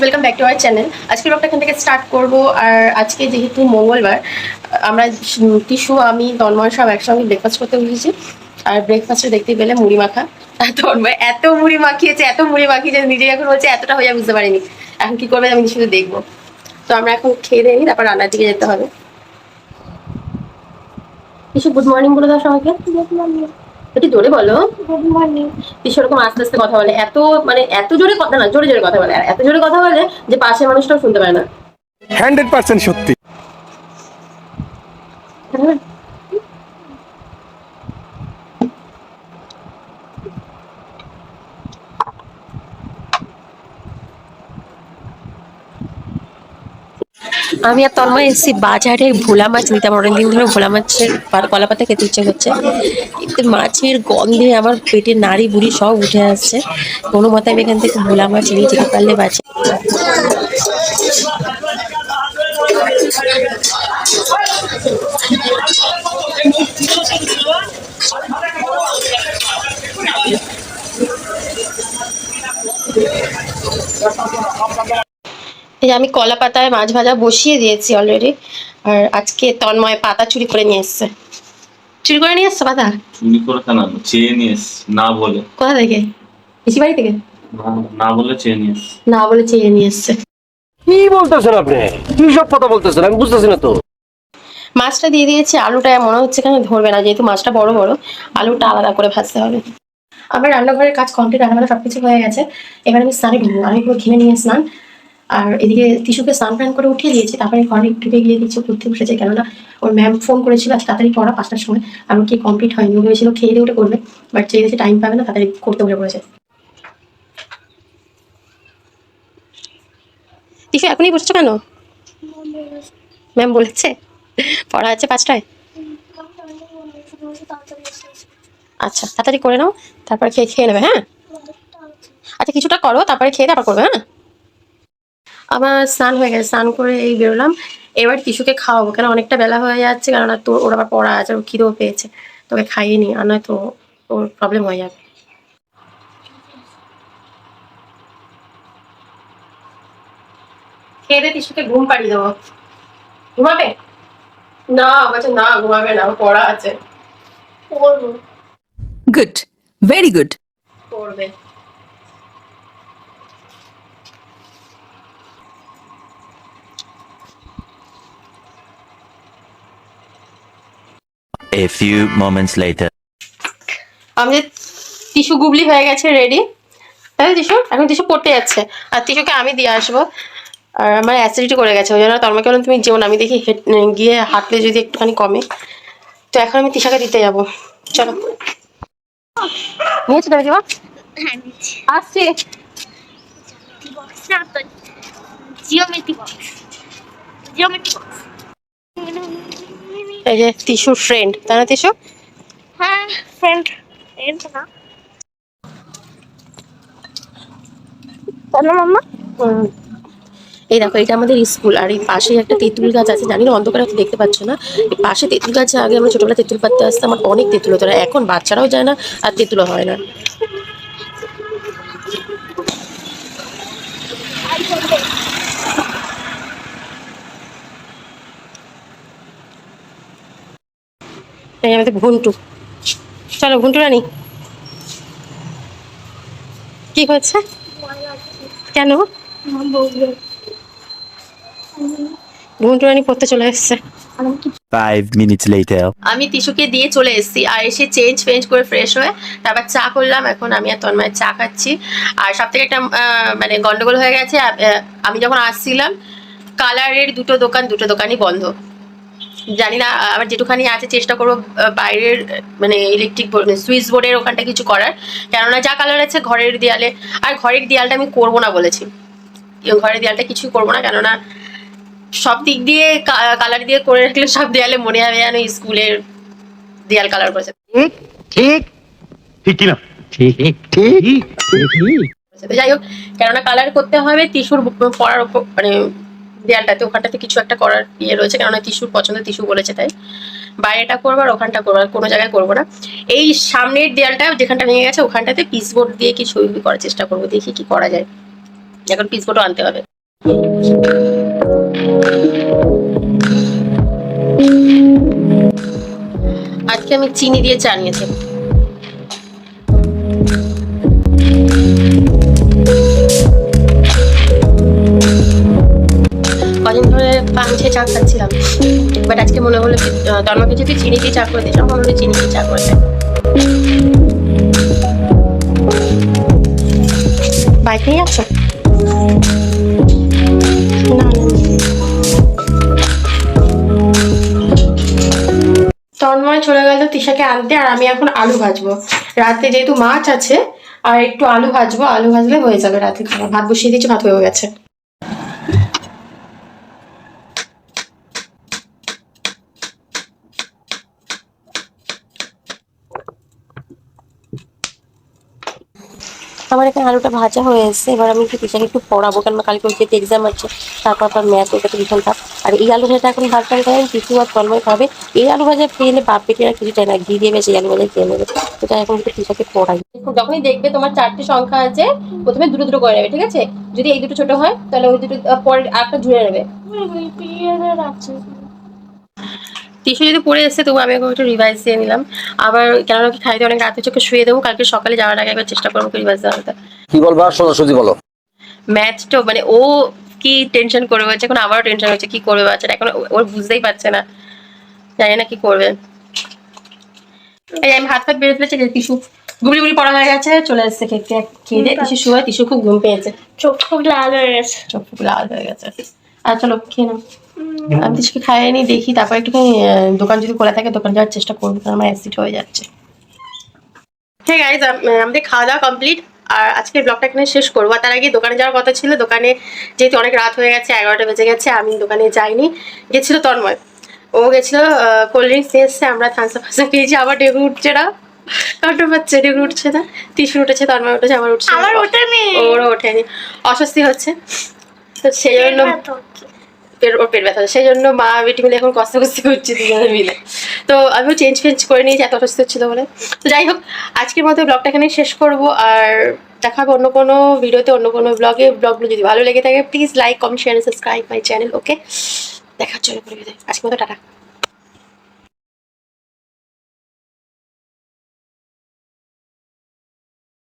Welcome back to our channel. আজকের ব্লগটা এখান থেকে স্টার্ট করবো। আর আজকে যেহেতু মঙ্গলবার, আমরা টিসু আমি তন্ময় সব একসঙ্গে ব্রেকফাস্ট করতে বসেছি। আর ব্রেকফাস্টে দেখতে পেলে মুড়ি মাখা। তন্ময় এত মুড়ি মাখিয়েছে, এত মুড়ি মাখিয়েছে, নিজে এখন বলছে এতটা হয়ে বুঝতে পারিনি। এখন কি করবে আমি শুধু দেখবো। তো আমরা এখন খেয়ে দেয়নি, তারপর রান্নার দিকে যেতে হবে। টিসু গুড মর্নিং বলে দাও সবাইকে। একটু জোরে বলো। Good morning. টিসু এরকম আস্তে আস্তে কথা বলে, এত মানে এত জোরে কথা না, জোরে জোরে কথা বলে। আর এত জোরে কথা বলে যে পাশের মানুষটাও শুনতে পায় না। 100% সত্যি। আমি আর তন্ময় এসেছি বাজারে ভোলা মাছ নিতে। আমার অনেকদিন ধরে ভোলা মাছের কলা পাতা খেতে ইচ্ছে করছে, কিন্তু মাছের গন্ধে আমার পেটের নাড়ি বুড়ি সব উঠে আসছে। কোনো মতে আমি এখান থেকে ভোলা মাছ নিয়ে যেতে পারলে বাঁচে। এই যে আমি কলা পাতায় মাছ ভাজা বসিয়ে দিয়েছি অলরেডি। আর আজকে তন্ময় পাতা চুরি করে নিয়ে এসছে। চুরি করে নিয়ে এসছে পাতা? চুরি করে কেন, চেয়ে নিয়ে এস, না বলে। কোথা থেকে? পিসি বাড়ি থেকে? না বলে চেয়ে নিয়ে এস। না বলে চেয়ে নিয়ে এসছে। কি বলতেছেন আপনি? কি সব কথা বলতেছেন আমি বুঝতেছি না তো। মাছটা দিয়ে দিয়েছি, আলুটা মনে হচ্ছে এখানে ধরবে না, যেহেতু মাছটা বড় বড়, আলুটা আলাদা করে ভাজতে হবে। আমার রান্নাঘরের কাজ কমপ্লিট, রান্নাবান্না সবকিছু হয়ে গেছে। এবার আমি স্নানে ঢুকবো। আমি পুরো ঘেমে নিয়ে স্নান। আর এদিকে টিসুকে স্নান টান করে উঠিয়ে দিয়েছি, তারপরে ঘরে ঢুকে গিয়ে কিছু করতে বসেছে, কেননা ওর ম্যাম ফোন করেছিল আজ তাড়াতাড়ি পড়া 5টার সময়। আর ওর কি কমপ্লিট হয়নি, ও ভেবেছিল খেয়ে দিয়ে উঠে করবে, বাট চেয়ে দিয়েছে টাইম পাবে না, তাড়াতাড়ি করতে বসে পড়েছে। টিসু এখনই বসছো কেন? ম্যাম বলেছে পড়া আছে 5টায়। আচ্ছা তাড়াতাড়ি করে নাও, তারপরে খেয়ে নেবে। হ্যাঁ আচ্ছা কিছুটা করো, তারপরে খেয়ে তারপর করবে। হ্যাঁ আমার স্নান হয়ে গেছে, স্নান করে এই বেরোলাম। এবার টিসুকে খাওয়াবো, কেন অনেকটা বেলা হয়ে যাচ্ছে, কেননা তোর ওর আবার পড়া আছে, ওর খিদেও পেয়েছে। তোকে খাইয়ে নি, আর নয় তো ওর প্রবলেম হয়ে যাবে। খেয়ে দে, টিসুকে ঘুম পাড়িয়ে দেবো। ঘুমাবে না? বলছে না ঘুমাবে না, ওর পড়া আছে। Good. Very good. করবে। A few moments later. আমাদের টিসু গুবলি হয়ে গেছে রেডি, তাই তো টিসু? এখন টিসু পড়তে যাচ্ছে, আর টিসুকে আমি দিয়ে আসবো। আর আমার অ্যাসিডিটি করে গেছে, ওই জন্য তন্ময়কে বললাম তুমি যেও না, আমি দেখি গিয়ে হাঁটলে যদি একটুখানি কমে। তো এখন আমি টিসাকে দিতে যাবো। চলো নিয়েছো তুমি দিবা? আসছি। এই যে টিসুর ফ্রেন্ড, তাই না টিসু? হ্যাঁ ফ্রেন্ড না বলো মাম্মা। এই দেখো এটা আমাদের স্কুল, আর এই পাশে একটা তেঁতুল গাছ আছে, জানি না অন্ধকারে হয়তো দেখতে পাচ্ছ না। এই পাশে তেঁতুল গাছে আগে আমরা ছোটবেলা তেঁতুল পাড়তে আসতাম, আমার অনেক তেঁতুল হতো, এখন বাচ্চারাও যায় না আর তেঁতুলও হয় না। এই আমাদের ঘুন্টু, চলো ঘুন্টু রানী। কি হয়েছে? কেন? ঘুমটু রানী পড়তে চলে এসছে। 5 minutes later. আমি তিশুকে দিয়ে চলে এসেছি আর এসে চেঞ্জ করে ফ্রেশ হয়ে তারপর চা করলাম। এখন আমি আর তন্ময়ের চা খাচ্ছি। আর সব থেকে একটা মানে গন্ডগোল হয়ে গেছে, আমি যখন আসছিলাম কালারের দুটো দোকানই বন্ধ। জানি না, আবার যেটুখানি আছে চেষ্টা করবো বাইরের মানে ইলেকট্রিক সুইচ বোর্ডের ওখানটা কিছু করার, কেননা যা কালার আছে ঘরের দেয়ালে, আর ঘরের দেয়ালটা আমি করবো না বলেছি। ঘরের দেয়ালটা কিছুই করবো না, কেননা সব দিক দিয়ে কালার দিয়ে করে রাখলে সব দেয়ালে মনে হবে যেন স্কুলের দেয়াল কালার করেছে। তো যাই হোক, কেননা কালার করতে হবে টিস্যুর পড়ার উপর, মানে দেয়ালটাতে ওখানটাতে কিছু একটা করার ইয়ে রয়েছে, কেননা টিস্যুর পছন্দ, টিস্যু বলেছে তাই। বাইরেটা করবো আর ওখানটা করবো, আর কোনো জায়গায় করবো না। এই সামনের দেয়ালটা যেখানটা ভেঙে গেছে ওখানটাতে পিসবোর্ড দিয়ে কিছু করার চেষ্টা করবো, দেখি কি করা যায়। এখন পিসবোর্ডও আনতে হবে। আজকে আমি চিনি দিয়ে চা নিয়েছি। কদিন ধরে পাঞ্চে চা খাচ্ছিলাম, বাট আজকে মনে হলো তন্ময়কে যদি চিনি দিয়ে চা করে দিই, মনে হলো চিনি দিয়ে চা করে দেয়। বাইক নিয়ে যাচ্ছ? না। তন্ময় চলে গেল তিশাকে আনতে, আর আমি এখন আলু ভাজবো। রাতে যেহেতু মাছ আছে আর একটু আলু ভাজবো, আলু ভাজলে হয়ে যাবে রাতে খাবার। ভাত বসিয়ে দিচ্ছি, ভাত হয়ে গেছে। আমার এখানে আলুটা ভাজা হয়ে এসেছে। এবার আমি একটু তিশাকে একটু পড়াবো, কারণ কালকে ওর যেতে এক্সাম আছে, তারপর ম্যাথ, ওটা তো ভীষণ থাক। আর এই আলু ভাজাটা এখন ভাত টান করেন টিসু আর তন্ময় খাবে। এই আলু ভাজা খেয়ে বাপ পেটে আর কিছু চাই না, ঘি দিয়ে বেশি আলু ভাজা খেয়ে নেবে। সেটা এখন একটু তিশাকে পড়াই। যখনই দেখবে তোমার 4টে সংখ্যা আছে, প্রথমে দুটো করে নেবে, ঠিক আছে? যদি এই দুটো ছোট হয় তাহলে ওই দুটো পরে আরেকটা জুড়ে নেবে। টিস্যু যদি পড়ে এসছে তবু আমি একটু রিভাইজ দিয়ে নিলাম। আবার কেননা কি খাইতে অনেক রাতে চোখে শুয়ে দেবো, কালকে সকালে যাওয়ার আগে একবার চেষ্টা করবো রিভাইজ দেওয়ার। কি বলবা সোজাসুজি বলো। ম্যাথটা মানে ও কি টেনশন করবে, হচ্ছে এখন আমারও টেনশন হচ্ছে কি করবে বাচ্চাটা, এখন ওর বুঝতেই পারছে না, জানি না কি করবে। এই আমি হাত বেড়ে ফেলেছি, টিস্যু গুবলি পড়া হয়ে গেছে, চলে এসছে খেয়ে দিয়ে টিস্যু শুয়ে, টিস্যু খুব ঘুম পেয়েছে, চোখ খুব লাল হয়ে গেছে। চোখ খুব লাল হয়ে গেছে। আর চলো খেয়ে নাও। আমি টিস্যুকে খাইয়ে নি, দেখি তারপর একটুখানি দোকান যদি খোলা থাকে দোকান যাওয়ার চেষ্টা করবো, কারণ আমার অ্যাসিড হয়ে যাচ্ছে। হ্যাঁ গাইজ, আমাদের খাওয়া দাওয়া কমপ্লিট, আর আজকের ব্লগটা এখানে শেষ করবো। আর তার আগে দোকানে যাওয়ার কথা ছিল, দোকানে যেহেতু অনেক রাত হয়ে গেছে, 11টা বেজে গেছে, আমি দোকানে যাইনি। গেছিল তন্ময়, ও গেছিল কোল্ড ড্রিঙ্কস নিয়ে এসছে, আমরা থামস আপ পেয়েছি। আবার ডেঙ্গু উঠছে না, কাউন্টার পাচ্ছে, ডেঙ্গু উঠছে না। টিস্যু উঠেছে, তন্ময় উঠেছে, আমার উঠছে, আমার ওঠেনি, ওরও ওঠেনি, অস্বস্তি হচ্ছে। তো সেই জন্য ওর পেট ব্যথা, সেই জন্য মা বেটি মিলে এখন কষ্ট করছি দুজনে মিলে। তো আমিও চেঞ্জ করে নিয়েছি, এত অসুস্থ ছিল বলে। তো যাই হোক, আজকের মতো ব্লগটা এখানে শেষ করবো, আর দেখা হবে অন্য কোনো ভিডিওতে, অন্য কোনো ব্লগগুলো যদি ভালো লেগে থাকে please like, comment, share, subscribe my channel. Okay, দেখা হচ্ছে আজকের মতো, টাটা।